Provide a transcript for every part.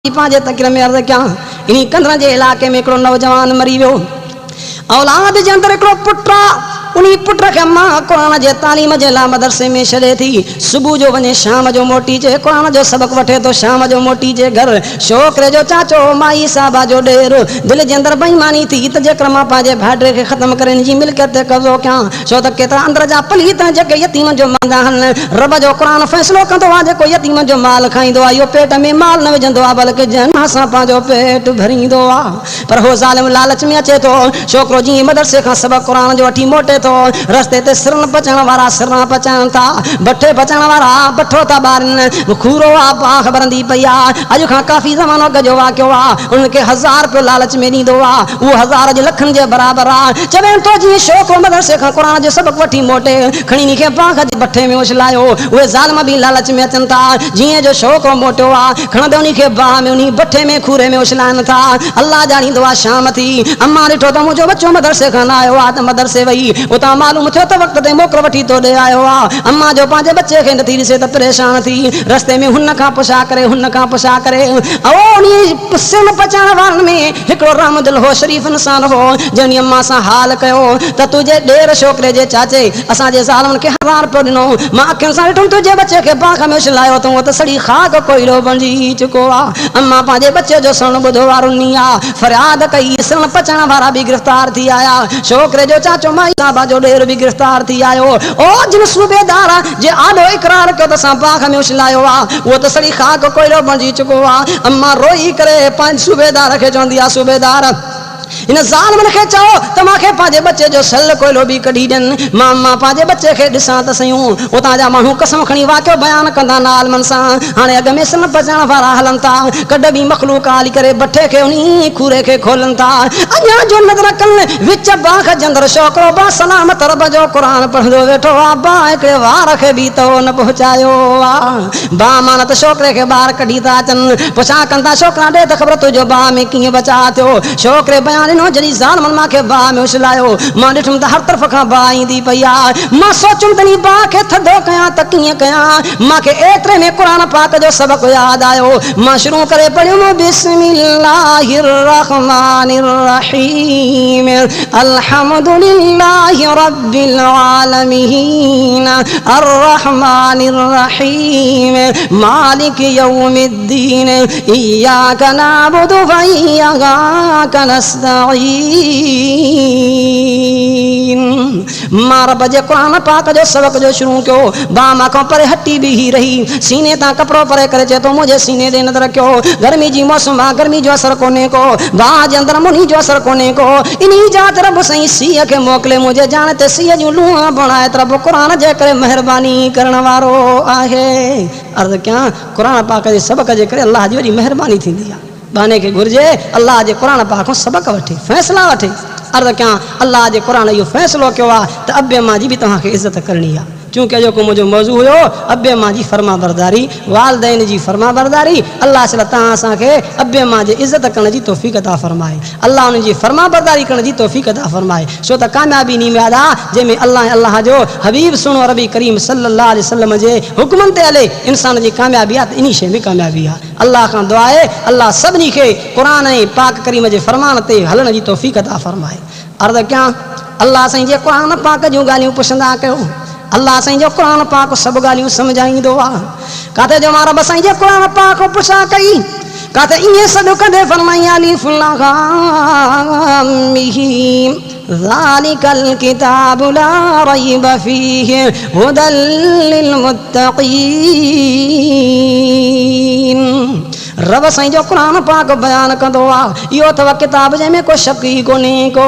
पांजे तकिर में अर्ज़ कयां इन कंदर जे इलाके में हिकिड़ो नौजवान मरी वियो। औलाद जे अंदर हिकिड़ो पुट आहे, उन्हीं पुट खे मां क़ुरान जे तालीम जे लाइ मदरसे में छॾे थी। सुबुह जो वञे शाम जो मोटी जे क़ुरान जो सबक़ वठे तो, शाम जो मोटी जे घर छोकिरे जो चाचो माई साहबा जो ॾेर दिलि जे अंदरि बेईमानी थी त जेकर मां पंहिंजे भाइटे खे ख़तमु करे हिन जी मिल्कियत ते कब्ज़ो कयां, छो त केतिरा अंदर जा पलीत जेके यतीम जो मांदा आहिनि। रब जो क़ुरान फ़ैसिलो कंदो आहे जेको यतीम जो माल खाईंदो आहे इहो पेट में माल न विझंदो आहे बल्कि जन सां पंहिंजो पेट भरींदो आहे। पर हो ज़ालिम लालच में अचे थो, छोकिरो जीअं मदरसे खां सबक़ क़ुरान जो वठी मोटे तो रस्ते ते सिरन पचण वारा सिरन पचाइनि था, बठे पचण वारा बठो था ॿारनि, खूरो आहे पाख भरंदी पई आहे। अॼु खां काफ़ी ज़मानो गजो वाक़ियो आहे, उनखे 1000 रुपयो लालच में ॾींदो आहे, उहो 1000 जे लखनि जे बराबरि आहे। चवनि तो जीअं छोकिरो मदरसे खां क़ुरान जो सबक़ वठी मोटे खणी इनखे पाख जे बठे में उछलायो, उहे ज़ालिम बि लालच में अचनि था। जीअं जो छोकिरो मोटियो आहे खणंदे उनखे बाह में उन बठे में खूरे में उछलाइनि था। अल्लाह ॼाणींदो आहे शाम थी, अम्मा ॾिठो त मुंहिंजो बच्चो मदरसे खां न आयो आहे त मदरसे वई उतां मालूम थियो त वक़्त ते मोकिल वठी तो ॾे आयो आहे। अम्मा जो पंहिंजे बच्चे खे नथी ॾिसे त परेशान थी, रस्ते में हुन खां पुछा करे सिर पचाइण वारनि में हिकिड़ो रहमदिल हो, शरीफ़ इंसान हो, जंहिं अम्मा सां हाल कयो त तुंहिंजे ॾेर छोकिरे जे चाचे असांजे ज़ालमनि खे 1000 रुपयो ॾिनो, मां अखियुनि सां ॾिठुमि तुंहिंजे बच्चे खे पाख में उछलायो त उहो त सड़ी खाक कोयलो बणिजी चुको आहे। अम्मा पंहिंजे बच्चे जो सण ॿुधो वारो नी आहे, फरियाद कई, सिर पचाइण वारा बि गिरफ़्तार थी आया, छोकिरे जो चाचो माई साहबा जो ॾेर बि गिरफ़्तार थी आयो। ओ जिन सूबेदार जे आॾो इक़रार कयो त असां पाख में उछलायो आहे उहो त सड़ी खाक कोयलो बणिजी चुको आहे। अम्मा रोई करे पंहिंजे सूबेदार खे चवंदी आहे, सूबेदार इन ज़ालिमनि खे चओ त मूंखे पंहिंजे बच्चे जो सल कोयलो बि कढी ॾियनि, मां पंहिंजे बच्चे खे ॾिसां त सयूं। उतां जा माण्हू कसम खणी वाक़ियो बयानु कंदा न आलमनि सां। हाणे अॻ में सिन पचाइण वारा हलनि था, कॾ बि मख़लूक हली करे बठे खे उन खूरे खे खोलनि था। अञा जो नज़र कनि विच बाख जे अंदरि छोकिरो बा सलामत रब जो क़ुरान पढ़ंदो वेठो आहे, बा हिकिड़े वार खे बि तो न पहुचायो आहे। बा माना त छोकिरे खे ॿार कढी था अचनि, पुछा कनि था छोकिरा ॾे त ख़बर तुंहिंजो बा में कीअं बचा थियो। छोकिरे बयान ॾिनो जॾहिं ज़ालिमनि मूंखे बाह में उछलायो, मां ॾिठुमि त हर तरफ़ खां बाह ईंदी पई आहे। मां सोचियुमि त इन बाह खे थधो कयां त कीअं कयां, मूंखे एतिरे में क़ुरान पाक जो सबक़ यादि आयो। मां शुरू करे पढ़ियुमि बिस्मिल्लाहिर रहमानिर रहीम अल्हम्दुलिल्लाहि रब्बिल आलमीन अर्रहमानिर रहीम मालिक यौमिद्दीन इय्याका नअबुदु व इय्याका मां रब जे क़ुरान पाक जो सबक़ जो शुरू कयो, बा मां परे हटी भी ही रही, सीने तां कपिड़ो परे करे चए तो मुंहिंजे सीने ॾे नज़र रखियो, गर्मी जी मौसम आहे, गर्मी जो असर कोन्हे को, बा जे अंदरि मुनी जो असर कोन्हे को, इन जात रब साईं सीअ खे मोकिले मुंहिंजे जान ते सीअ जूं लूहां बणाए त रब क़ुरान जे करे महिरबानी करण वारो आहे। अर्ज़ कयां क़ुरान पाक जे सबक़ जे करे अल्लाह जी वॾी महिरबानी थींदी आहे। बाने खे घुर्जे अल्लाह जे क़ुरान पाक खां सबक़ वठे, फ़ैसिला वठे। अर्ज़ कयां अल्लाह जे क़ुरान इहो फ़ैसिलो कयो आहे त अबे मां जी बि तव्हांखे इज़त करणी आहे। चूंकि जेको मुंहिंजो मौज़ू हुयो अबे मां जी फर्मा बरदारी, वालदैन जी फर्मा बरदारी, अल्लाह ताला तव्हां असांखे अबे मां जी इज़त करण जी तौफ़ीक़ अता फ़रमाए, अल्लाह उन जी फर्मा बरदारी करण जी तौफ़ीक़ अता फ़रमाए। छो त कामयाबी नी में आहे जंहिंमें अल्लाह जो हबीब सुनो रबी करीम सल्लल्लाहु अलैहि वसल्लम जे हुक्मनि ते हले, इंसान जी कामयाबी आहे त इन शइ में कामयाबी आहे। अल्लाह खां दुआ आहे अल्लाह सभिनी खे क़ुरान ऐं पाक करीम जे फरमान ते हलण जी तौफ़ीक़ अता फ़रमाए। अर्ज़ कयां अल्लाह साईं जे क़ुरान पाक जूं ॻाल्हियूं पुछंदा कयो, अल्लाह साईं जो क़ुरान पाक सभु ॻाल्हियूं सम्झाईंदो आहे। काथे जो मां रब साईं जे क़ुरान पाक पुछा कई, काथे ईअं सॾु कंदे फरमाई अलिफ लाम मीम ज़ालिकल किताबु ला रैब फ़ीहि हुदल लिल मुत्तक़ीन। रब साईं जो क़ुरान पाक बयान कंदो आहे, इहो अथव किताब जंहिंमें को शक ई कोन्हे को।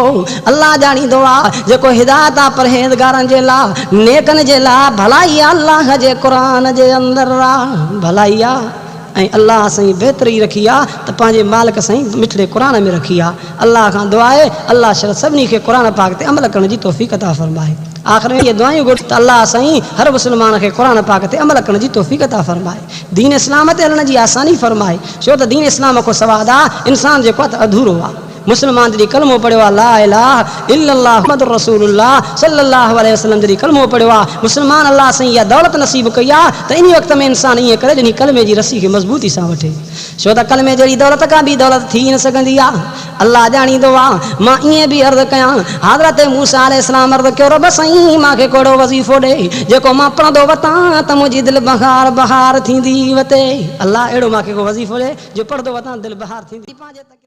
अल्लाह ॼाणींदो आहे जेको हिदायत आहे परहेज़गारनि जे लाइ, नेकनि जे लाइ भलाई आहे, अल्लाह जे क़ुरान जे अंदरि आहे भलाई आहे। ऐं अल्लाह साईं बहितरी रखी आहे त पंहिंजे मालिक साईं मिठड़े क़ुरान में रखी आहे। अल्लाह खां दुआ आहे अल्लाह सभिनी खे क़ुरान पाक ते अमल करण जी तौफ़ीक़ अता फ़रमाए। आख़िर में ये दुआयूं घुर त अल्लाह साईं हर मुस्लमान खे क़ुरान पाक ते अमल करण जी तौफ़ीक़ अता फ़रमाए, दीन इस्लाम ते हलण जी आसानी फ़रमाए। छो त दीन इस्लाम खां सवाइ इंसान जेको आहे त अधूरो आहे। मुसलमान जॾहिं कलमो पढ़ियो आहे ला इलाहा इल्लल्लाह मुहम्मदुर रसूलुल्लाह सल्लल्लाहु अलैहि वसल्लम जॾहिं कलमो पढ़ियो आहे मुसलमान अल्लाह साईं इहा दौलत नसीब कई आहे त इन वक़्त में इंसान ईअं करे जॾहिं कलमे जी रस्सी खे मज़बूती सां वठे छो त कलमे जहिड़ी दौलत का बि दौलत थी न सघंदी आहे अल्लाह ॼाणींदो आहे मां ईअं बि अर्ज़ु कयां हज़रत मूसा अलैहिस्सलाम अर्ज़ु कयो रब साईं मूंखे कहिड़ो वज़ीफ़ो ॾे जेको मां पढ़ंदो वठां त मुंहिंजी दिलि बहार थींदी वते अल्लाह अहिड़ो मूंखे को वज़ीफ़ो ॾे जो पढ़ंदो वठां दिलि बहार थींदी।